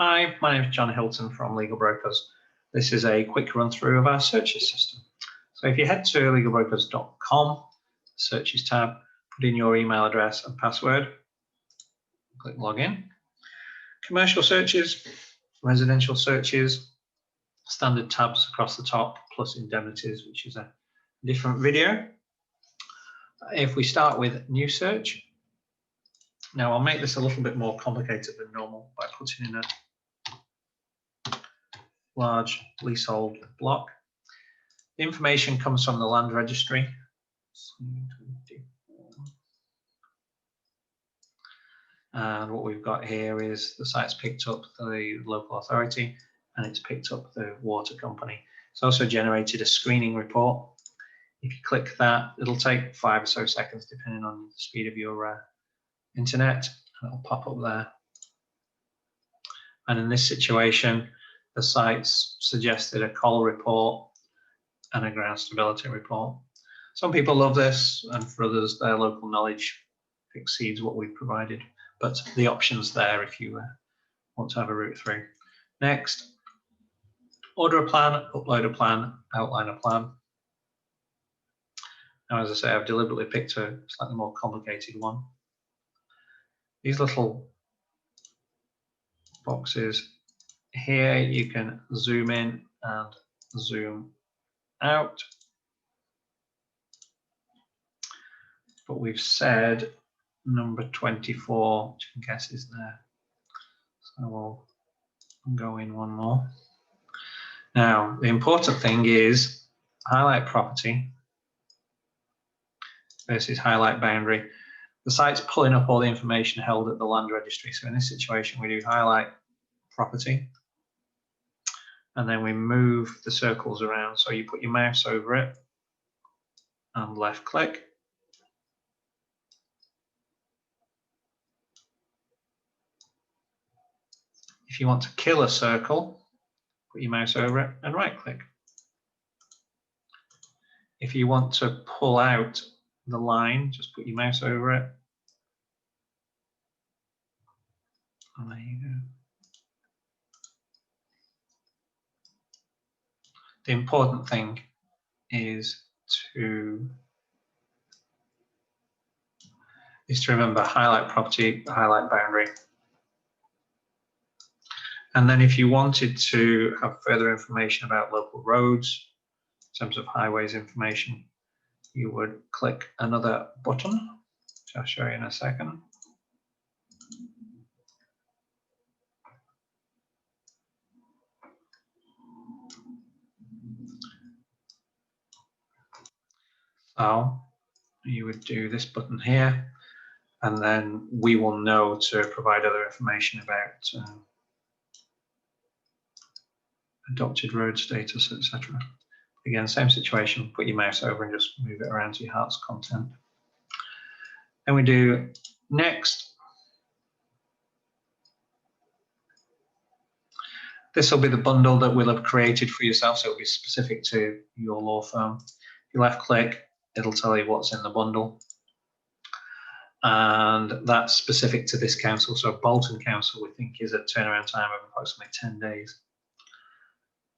Hi, my name is John Hilton from Legal Brokers. This is a quick run through of our searches system. So if you head to legalbrokers.com, searches tab, put in your email address and password, click login. Commercial searches, residential searches, standard tabs across the top, plus indemnities, which is a different video. If we start with new search, now I'll make this a little bit more complicated than normal by putting in a large leasehold block. The information comes from the land registry. And what we've got here is the site's picked up the local authority and it's picked up the water company. It's also generated a screening report. If you click that, it'll take 5 or so seconds depending on the speed of your internet, and it'll pop up there. And in this situation, the site's suggested a call report and a ground stability report. Some people love this, and for others, their local knowledge exceeds what we've provided. But the option's there if you want to have a route through. Next, order a plan, upload a plan, outline a plan. Now, as I say, I've deliberately picked a slightly more complicated one. These little boxes here, you can zoom in and zoom out. But we've said number 24, which I guess is there. So we'll go in one more. Now, the important thing is highlight property versus highlight boundary. The site's pulling up all the information held at the land registry. So in this situation, we do highlight property, and then we move the circles around. So you put your mouse over it and left click. If you want to kill a circle, put your mouse over it and right click. If you want to pull out the line, just put your mouse over it. And there you go. The important thing is to remember highlight property, highlight boundary. And then if you wanted to have further information about local roads, in terms of highways information, you would click another button, which I'll show you in a second. So you would do this button here, and then we will know to provide other information about adopted road status, etc. Again, same situation, put your mouse over and just move it around to your heart's content. Then we do next. This will be the bundle that we'll have created for yourself, so it'll be specific to your law firm. If you left click, it'll tell you what's in the bundle. And that's specific to this council. So Bolton Council, we think, is a turnaround time of approximately 10 days.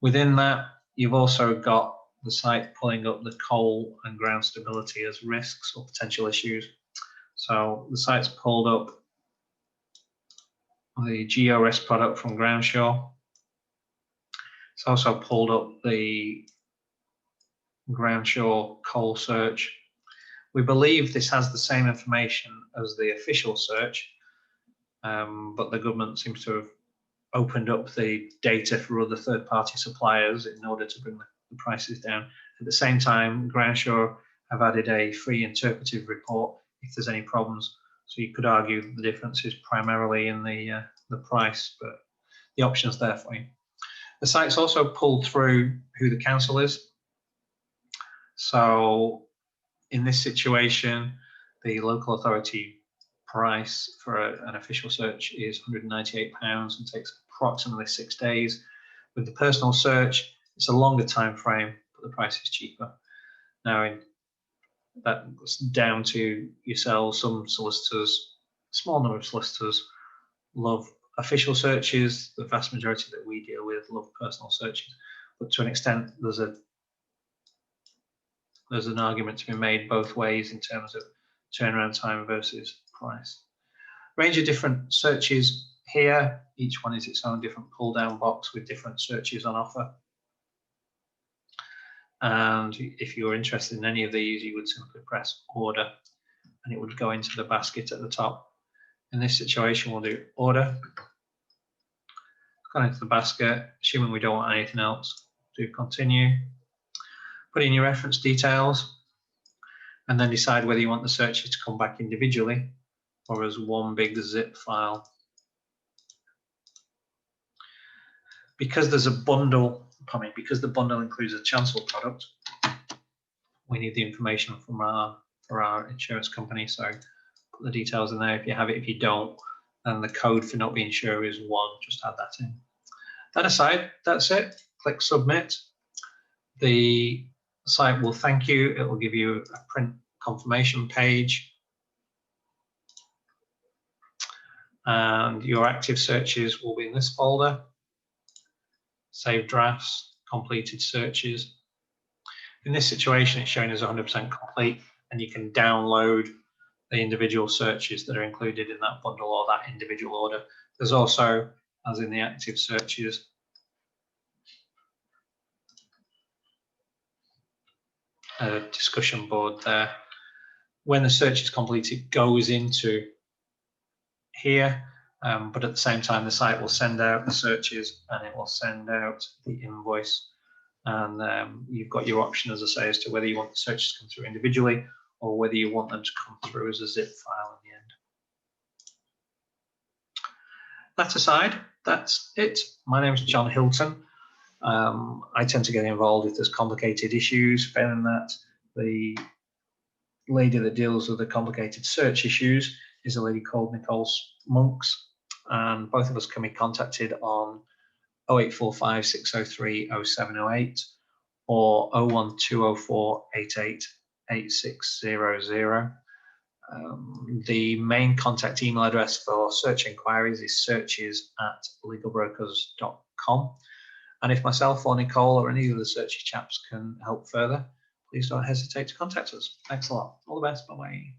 Within that, you've also got the site pulling up the coal and ground stability as risks or potential issues. So the site's pulled up the GeoRisk product from Groundshaw. It's also pulled up the Groundshaw coal search. We believe this has the same information as the official search, but the government seems to have opened up the data for other third-party suppliers in order to bring the prices down. At the same time, Groundshaw have added a free interpretive report if there's any problems. So you could argue that the difference is primarily in the price, but the option's there for you. The site's also pulled through who the council is. So in this situation, the local authority price for an official search is £198 and takes approximately 6 days. With the personal search, it's a longer time frame, but the price is cheaper. Now, that's down to yourselves. Some solicitors, a small number of solicitors, love official searches, the vast majority that we deal with love personal searches, but to an extent there's an argument to be made both ways in terms of turnaround time versus price. Range of different searches here. Each one is its own different pull down box with different searches on offer. And if you're interested in any of these, you would simply press order and it would go into the basket at the top. In this situation, we'll do order, go into the basket, assuming we don't want anything else, do continue, put in your reference details, and then decide whether you want the searches to come back individually or as one big zip file. Because there's a bundle, because the bundle includes a chancellor product, we need the information from our insurance company. So put the details in there if you have it. If you don't, then the code for not being sure is 1. Just add that in. That aside, that's it. Click submit. The site will thank you. It will give you a print confirmation page. And your active searches will be in this folder. Save drafts, completed searches. In this situation, it's showing as 100% complete, and you can download the individual searches that are included in that bundle or that individual order. There's also, as in the active searches, a discussion board there. When the search is complete, it goes into here, but at the same time, the site will send out the searches and it will send out the invoice. And you've got your option, as I say, as to whether you want the searches to come through individually or whether you want them to come through as a zip file in the end. That aside, that's it. My name is John Hilton. I tend to get involved if there's complicated issues. Failing that, the lady that deals with the complicated search issues is a lady called Nicole Monks, and both of us can be contacted on 0845 603 0708 or 01204 88 8600. The main contact email address for search inquiries is searches@legalbrokers.com. And if myself or Nicole or any of the searchy chaps can help further, please don't hesitate to contact us. Thanks a lot. All the best. Bye-bye.